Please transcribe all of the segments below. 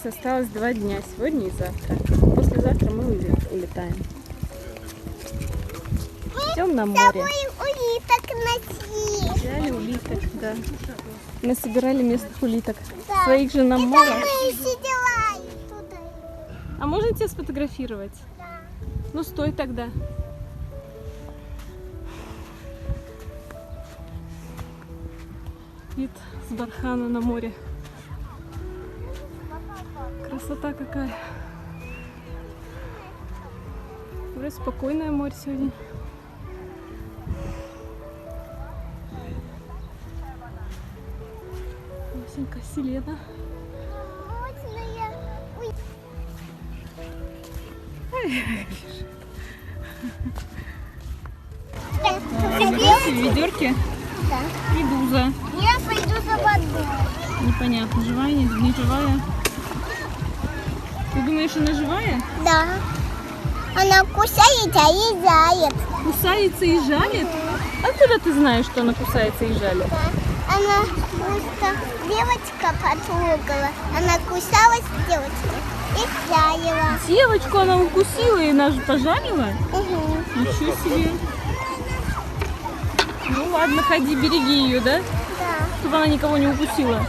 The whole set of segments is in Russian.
осталось 2 дня, сегодня и завтра. Послезавтра мы улетаем. Идем на море. Взяли улиток, да. Мы собирали местных улиток. Да. Своих же нам мало. А можно тебя сфотографировать? Да. Ну стой тогда. Вид с бархана на море. Красота какая. Вроде спокойное море сегодня. Масенька Селена. В ведерке? Да. Медуза. Я пойду за водой. Непонятно, живая, не живая. Ты думаешь, она живая? Да. Она кусается и жалит. Кусается и жалит? Откуда ты знаешь, что она кусается и жалит? Да. Она просто девочка потрогала. Она кусалась девочка и жалила. Девочку она укусила и нас пожалила? Угу. Ничего себе. Ну ладно, ходи, береги ее, да? Да. Чтобы она никого не укусила.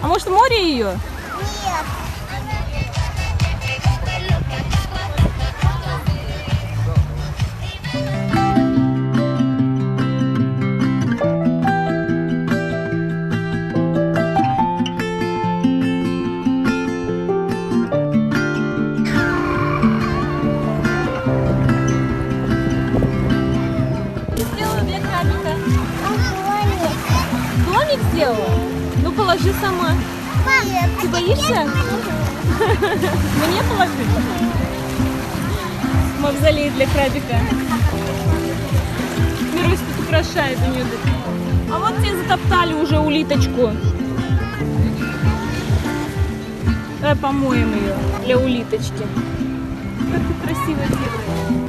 А может, в море ее? Нет. Сделала? Ну положи сама. Мам, ты боишься? Мне положи. Мавзолей для крабика. Мирусь тут украшает у нее. А вот тебе затоптали уже улиточку. Давай помоем ее для улиточки. Как ты красиво делаешь.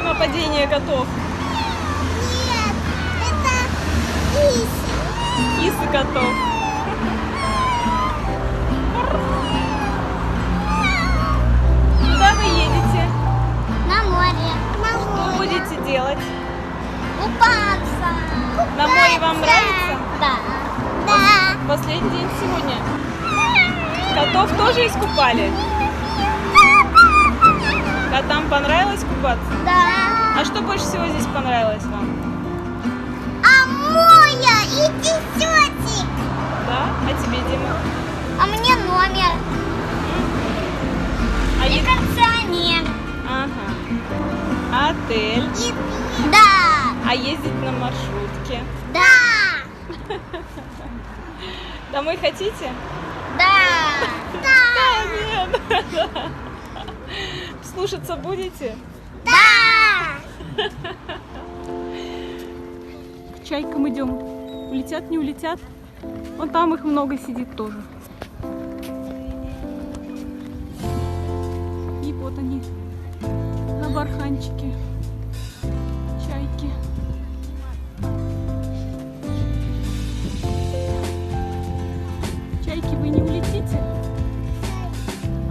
Нападение котов. Кисы котов. Куда вы едете? На море. Что будете делать? Купаться. На море вам нравится? Да. Да. Последний день сегодня. Котов тоже искупали? Котам понравилось купаться? Да. А что больше всего здесь понравилось вам? А моя и тетик. Да? А тебе, Дима? А мне номер. А И кондиционер. Ага. Отель. И... Да. А ездить на маршрутке? Да. Домой хотите? Да. Да. Нет. Слушаться будете? Да. К чайкам идем. Улетят, не улетят? Вон там их много сидит тоже. И вот они на барханчике. Чайки. Чайки, вы не улетите?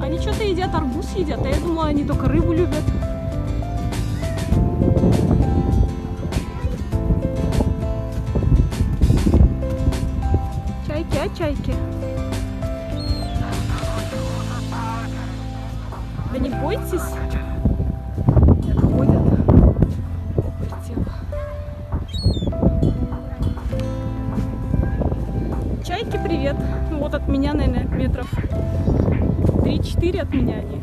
Они что-то едят, арбуз едят, а я думала, они только рыбу любят. Чайки, а чайки? Да не бойтесь. Как ходят. Полетела. Чайки, привет. Ну вот от меня, наверное, метров 3-4 от меня они.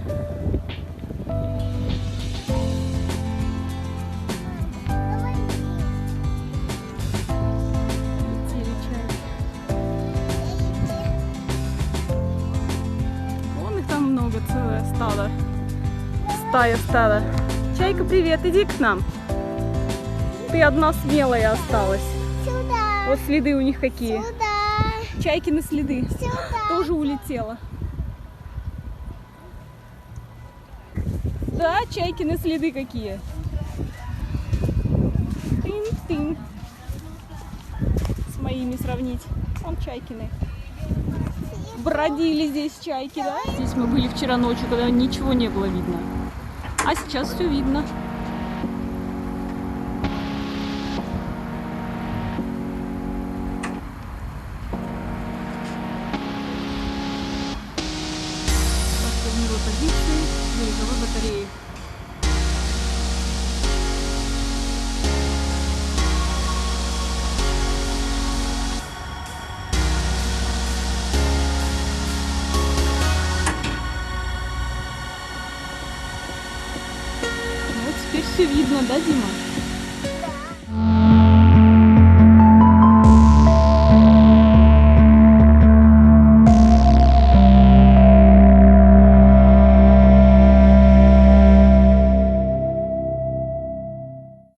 Летели чайки. Вон их там много, целое стадо. Стада. Чайка, привет, иди к нам. Ты одна смелая осталась. Сюда. Вот следы у них какие. Сюда. Чайкины следы. Сюда. Тоже улетела. Да, чайкины следы какие. Тын-тын. С моими сравнить. Вон чайкины. Бродили здесь чайки, да? Здесь мы были вчера ночью, когда ничего не было видно. А сейчас все видно. Расформирую позиции береговой батареи. Вот теперь все видно, да, Дима?